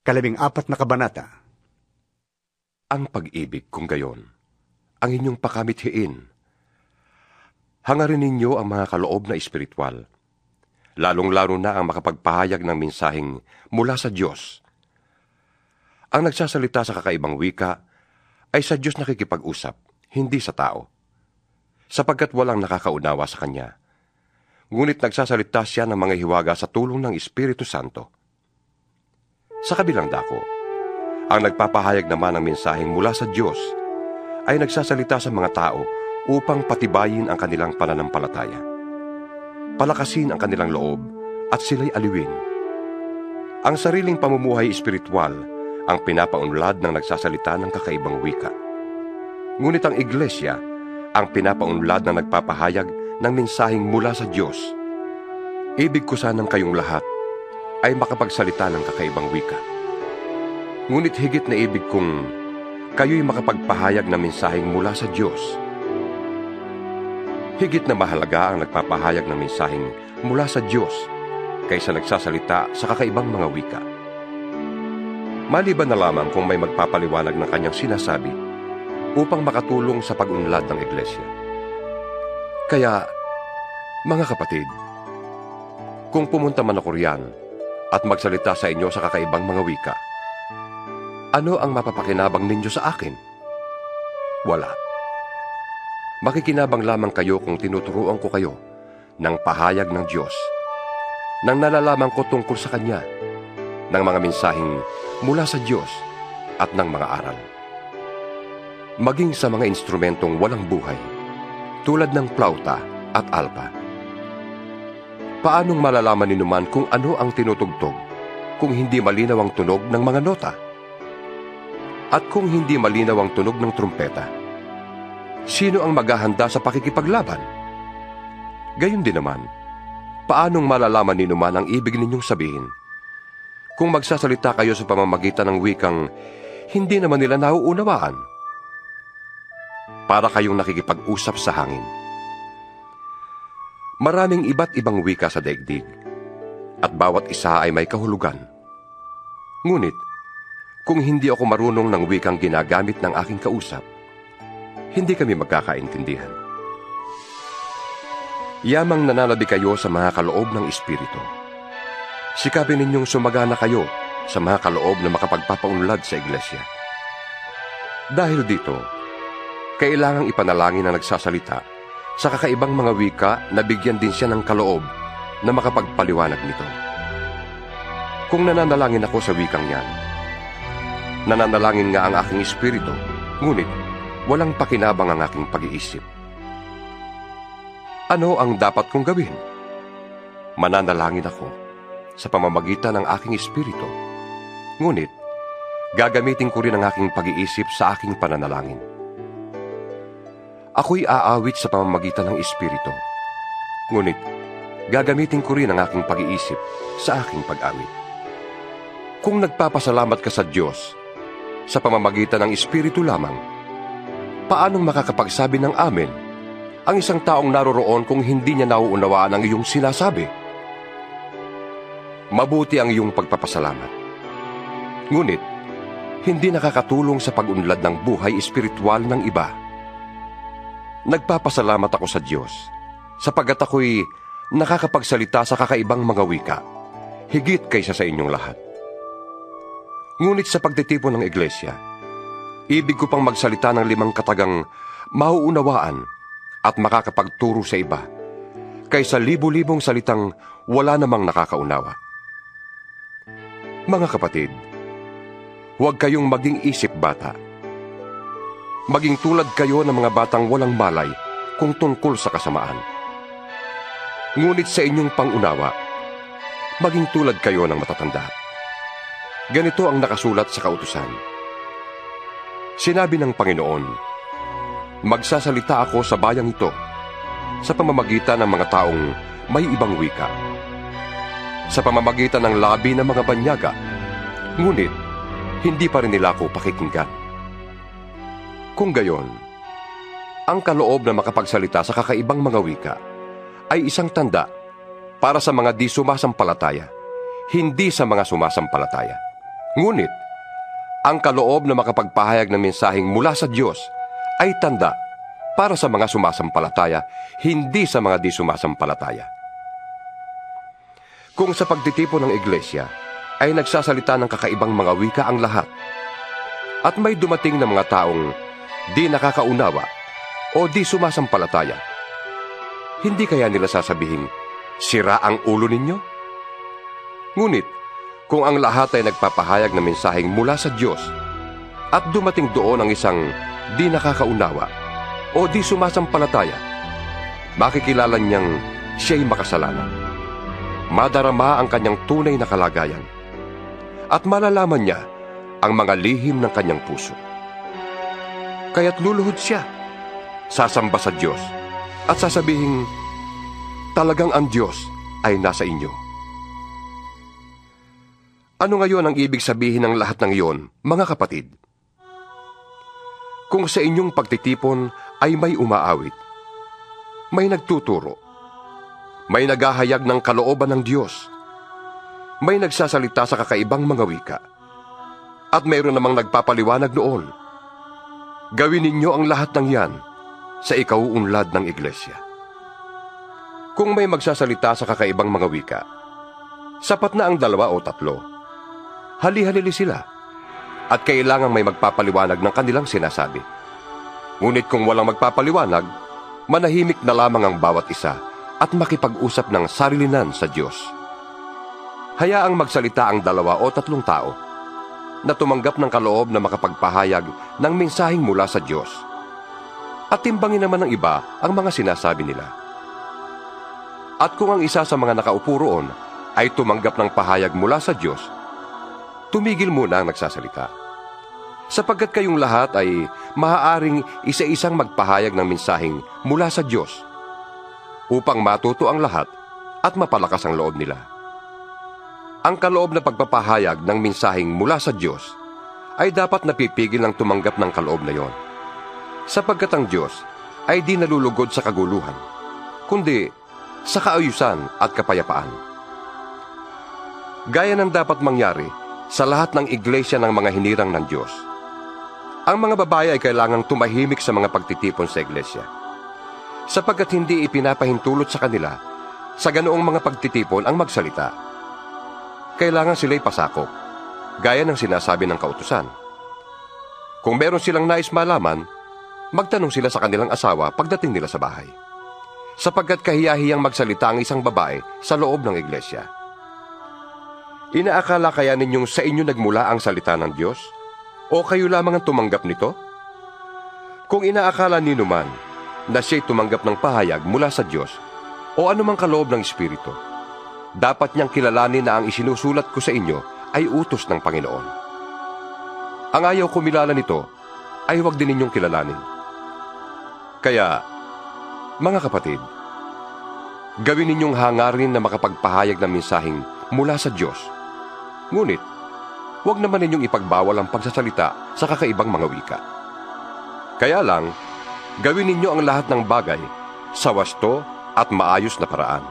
14 na kabanata. Ang pag-ibig kung gayon, ang inyong pakamithiin. Hangarin ninyo ang mga kaloob na espiritual, lalong-lalo na ang makapagpahayag ng mensaheng mula sa Diyos. Ang nagsasalita sa kakaibang wika ay sa Diyos nakikipag-usap, hindi sa tao, sapagkat walang nakakaunawa sa Kanya. Ngunit nagsasalita siya ng mga hiwaga sa tulong ng Espiritu Santo. Sa kabilang dako, ang nagpapahayag naman ng mensaheng mula sa Diyos ay nagsasalita sa mga tao upang patibayin ang kanilang pananampalataya, palakasin ang kanilang loob at sila'y aliwin. Ang sariling pamumuhay espiritual ang pinapaunlad ng nagsasalita ng kakaibang wika. Ngunit ang iglesia ang pinapaunlad na nagpapahayag ng mensaheng mula sa Diyos. Ibig ko sanang kayong lahat ay makapagsalita ng kakaibang wika. Ngunit higit na ibig kong kayo'y makapagpahayag ng mensaheng mula sa Diyos. Higit na mahalaga ang nagpapahayag ng mensaheng mula sa Diyos kaysa nagsasalita sa kakaibang mga wika. Maliban na lamang kung may magpapaliwanag ng kanyang sinasabi upang makatulong sa pag-unlad ng iglesia. Kaya, mga kapatid, kung pumunta man ako riyan at magsalita sa inyo sa kakaibang mga wika, ano ang mapapakinabang ninyo sa akin? Wala. Makikinabang lamang kayo kung tinuturuan ko kayo ng pahayag ng Diyos, nang nalalaman ko tungkol sa Kanya, ng mga mensaheng mula sa Diyos at ng mga aral. Maging sa mga instrumentong walang buhay, tulad ng plauta at alpa. Paanong malalaman ninuman kung ano ang tinutugtog kung hindi malinaw ang tunog ng mga nota? At kung hindi malinaw ang tunog ng trumpeta, sino ang maghahanda sa pakikipaglaban? Gayon din naman, paanong malalaman ninuman ang ibig ninyong sabihin kung magsasalita kayo sa pamamagitan ng wikang hindi naman nila nauunawaan? Para kayong nakikipag-usap sa hangin. Maraming iba't ibang wika sa daigdig, at bawat isa ay may kahulugan. Ngunit, kung hindi ako marunong ng wikang ginagamit ng aking kausap, hindi kami magkakaintindihan. Yamang nananabi kayo sa mga kaloob ng Espiritu. Sikapin ninyong sumagana kayo sa mga kaloob na makapagpapaunlad sa iglesia. Dahil dito, kailangang ipanalangin na nagsasalita sa kakaibang mga wika na bigyan din siya ng kaloob na makapagpaliwanag nito. Kung nananalangin ako sa wikang yan, nananalangin nga ang aking espiritu, ngunit walang pakinabang ang aking pag-iisip. Ano ang dapat kong gawin? Mananalangin ako sa pamamagitan ng aking espiritu, ngunit gagamitin ko rin ang aking pag-iisip sa aking pananalangin. Ako'y aawit sa pamamagitan ng espiritu, ngunit gagamitin ko rin ang aking pag-iisip sa aking pag-awit. Kung nagpapasalamat ka sa Diyos sa pamamagitan ng espiritu lamang, paanong makakapagsabi ng amen ang isang taong naroroon kung hindi niya nauunawaan ang iyong sinasabi? Mabuti ang iyong pagpapasalamat, ngunit hindi nakakatulong sa pag-unlad ng buhay espiritual ng iba. Nagpapasalamat ako sa Diyos sapagkat ako'y nakakapagsalita sa kakaibang mga wika, higit kaysa sa inyong lahat. Ngunit sa pagtitipon ng iglesia, ibig ko pang magsalita ng 5 katagang mauunawaan at makakapagturo sa iba, kaysa libu-libong salitang wala namang nakakaunawa. Mga kapatid, huwag kayong maging isip bata. Maging tulad kayo ng mga batang walang malay kung tungkol sa kasamaan. Ngunit sa inyong pangunawa, maging tulad kayo ng matatanda. Ganito ang nakasulat sa kautusan. Sinabi ng Panginoon, magsasalita ako sa bayang ito sa pamamagitan ng mga taong may ibang wika, sa pamamagitan ng labi ng mga banyaga, ngunit hindi pa rin nila ako pakikinggan. Kung gayon, ang kaloob na makapagsalita sa kakaibang mga wika ay isang tanda para sa mga di sumasampalataya, hindi sa mga sumasampalataya. Ngunit, ang kaloob na makapagpahayag ng mensaheng mula sa Diyos ay tanda para sa mga sumasampalataya, hindi sa mga di sumasampalataya. Kung sa pagtitipon ng iglesia ay nagsasalita ng kakaibang mga wika ang lahat, at may dumating na mga taong di nakakaunawa o di sumasampalataya, hindi kaya nila sasabihin, sira ang ulo ninyo? Ngunit, kung ang lahat ay nagpapahayag ng mensaheng mula sa Diyos at dumating doon ang isang di nakakaunawa o di sumasampalataya, makikilala niyang siya'y makasalanan. Madarama ang kanyang tunay na kalagayan at malalaman niya ang mga lihim ng kanyang puso. Kaya't luluhod siya, sasamba sa Diyos at sasabihin, talagang ang Diyos ay nasa inyo. Ano ngayon ang ibig sabihin ng lahat ng iyon, mga kapatid? Kung sa inyong pagtitipon ay may umaawit, may nagtuturo, may naghahayag ng kalooban ng Diyos, may nagsasalita sa kakaibang mga wika, at mayroon namang nagpapaliwanag noon, gawin ninyo ang lahat ng yan sa ikauunlad ng iglesia. Kung may magsasalita sa kakaibang mga wika, sapat na ang 2 o 3. Hali-halili sila, at kailangang may magpapaliwanag ng kanilang sinasabi. Ngunit kung walang magpapaliwanag, manahimik na lamang ang bawat isa at makipag-usap ng sarilinan sa Diyos. Hayaang magsalita ang 2 o 3 tao na tumanggap ng kaloob na makapagpahayag ng mensaheng mula sa Diyos, at timbangin naman ng iba ang mga sinasabi nila. At kung ang isa sa mga nakaupo roon ay tumanggap ng pahayag mula sa Diyos, tumigil muna ang nagsasalita, sapagkat kayong lahat ay maaaring isa-isang magpahayag ng mensaheng mula sa Diyos upang matuto ang lahat at mapalakas ang loob nila. Ang kaloob na pagpapahayag ng mensaheng mula sa Diyos ay dapat napipigil ng tumanggap ng kaloob na yon, sapagkat ang Diyos ay di nalulugod sa kaguluhan, kundi sa kaayusan at kapayapaan. Gaya ng dapat mangyari sa lahat ng iglesia ng mga hinirang ng Diyos, ang mga babae ay kailangang tumahimik sa mga pagtitipon sa iglesia, sapagkat hindi ipinapahintulot sa kanila sa ganoong mga pagtitipon ang magsalita. Kailangan sila'y pasakop, gaya ng sinasabi ng kautusan. Kung meron silang nais malaman, magtanong sila sa kanilang asawa pagdating nila sa bahay, sapagkat kahiyahiyang magsalita ang isang babae sa loob ng iglesia. Inaakala kaya ninyong sa inyo nagmula ang salita ng Diyos? O kayo lamang ang tumanggap nito? Kung inaakala ninyo man na siya'y tumanggap ng pahayag mula sa Diyos o anumang kaloob ng Espiritu, dapat niyang kilalanin na ang isinusulat ko sa inyo ay utos ng Panginoon. Ang ayaw kumilala nito ay huwag din ninyong kilalanin. Kaya, mga kapatid, gawin ninyong hangarin na makapagpahayag ng mensaheng mula sa Diyos. Ngunit, huwag naman ninyong ipagbawal ang pagsasalita sa kakaibang mga wika. Kaya lang, gawin ninyo ang lahat ng bagay sa wasto at maayos na paraan.